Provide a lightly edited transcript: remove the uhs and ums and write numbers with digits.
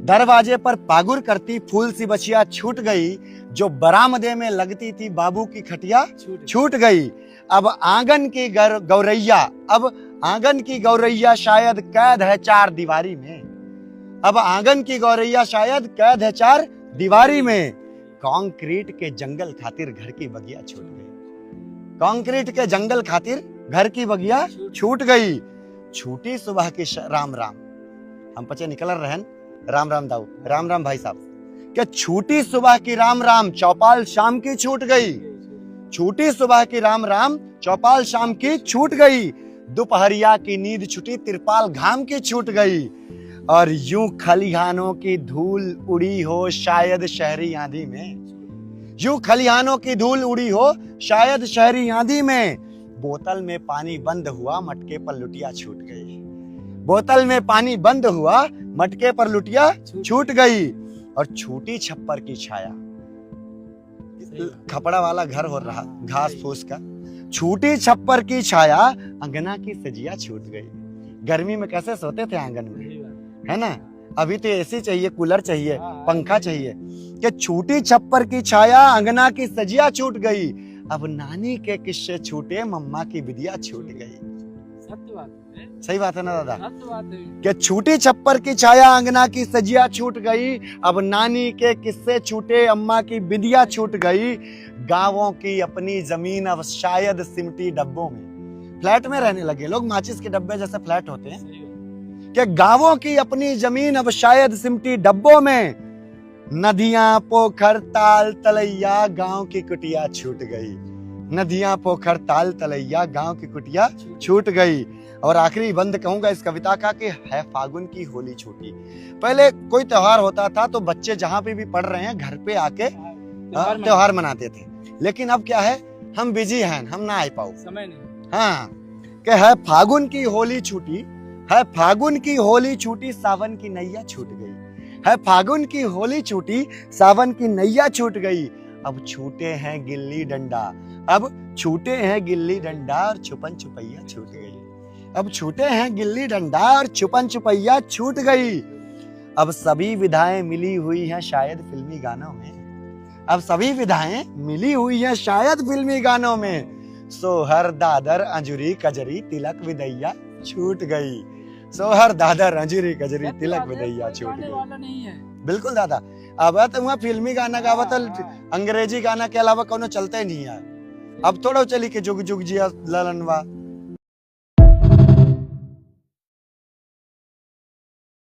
दरवाजे पर पागुर करती फूल सी बचिया छूट गई, जो बरामदे में लगती थी बाबू की खटिया छूट गई। अब आंगन की गौरैया, अब आंगन की गौरैया शायद कैद है चार दीवारी में। अब आंगन की गौरैया शायद कैद है चार दीवारी में। कंक्रीट के जंगल खातिर घर की बगिया छूट गई। कंक्रीट के जंगल खातिर घर की बगिया छूट गई। छूटी सुबह की राम राम, हम पचे निकल रहन राम राम दाऊ, राम राम भाई साहब। क्या छूटी सुबह की राम राम चौपाल शाम की छूट गई। छूटी सुबह की राम राम चौपाल शाम की छूट गई। दोपहरिया की नींद छुटी तिरपाल घाम की छूट गई। और यूं खलिहानों की धूल उड़ी हो शायद शहरी आंधी में। यूं खलिहानों की धूल उड़ी हो शायद शहरी आंधी में। बोतल में पानी बंद हुआ मटके पर लुटिया छूट गई। बोतल में पानी बंद हुआ मटके पर लुटिया छूट गई। और छूटी छप्पर की छाया, खपड़ा वाला घर हो रहा घास फूस का। छूटी छप्पर की छाया अंगना की सजिया छूट गई। गर्मी में कैसे सोते थे आंगन में, है ना। अभी तो एसी चाहिए, कूलर चाहिए, पंखा चाहिए। कि छूटी छप्पर की छाया अंगना की सजिया छूट गई। अब नानी के किस्से छूटे मम्मा की विदिया छूट गई। सही बात है ना दादा। कि छूटी छप्पर की छाया अंगना की सजिया छूट गई। अब नानी के किस्से छूटे अम्मा की विदिया छूट गई। गांवों की अपनी जमीन अब शायद सिमटी डब्बों में। फ्लैट में रहने लगे लोग, माचिस के डब्बे जैसे फ्लैट होते हैं। कि गांवों की अपनी जमीन अब शायद सिमटी डब्बों में। नदियां पोखर ताल तलैया गांव की कुटिया छूट गई। नदियां पोखर ताल तलैया गांव की कुटिया छूट गई। और आखिरी बंद कहूंगा इस कविता का कि है फागुन की होली छूटी। पहले कोई त्योहार होता था तो बच्चे जहां पे भी पढ़ रहे हैं घर पे आके त्योहार मनाते थे। लेकिन अब क्या है, हम बिजी हैं, हम ना आ पाओ, समय नहीं। हाँ, कि है फागुन की होली छूटी, है फागुन की होली छूटी सावन की नैया छूट गई। है फागुन की होली छूटी सावन की नैया छूट गई। अब छूटे हैं गिल्ली डंडा, अब छूटे हैं गिल्ली डंडा और छुपन छुपैया छूट गई। अब छूटे हैं गिल्ली डंडा और छुपन छुपैया छूट गई। अब सभी विधाएं मिली हुई हैं शायद फिल्मी गानों में। अब सभी विधाएं मिली हुई हैं शायद फिल्मी गानों में। सोहर दादर अंजुरी कजरी तिलक विदैया छूट गई। सोहर दादर अंजुरी कजरी तिलक विदैया छूट गई। बिल्कुल दादा। अब तो वहाँ फिल्मी गाना गावा था, अंग्रेजी गाना के अलावा कोनो चलते नहीं है। अब थोड़ा चली के जुग जुग जिया ललनवा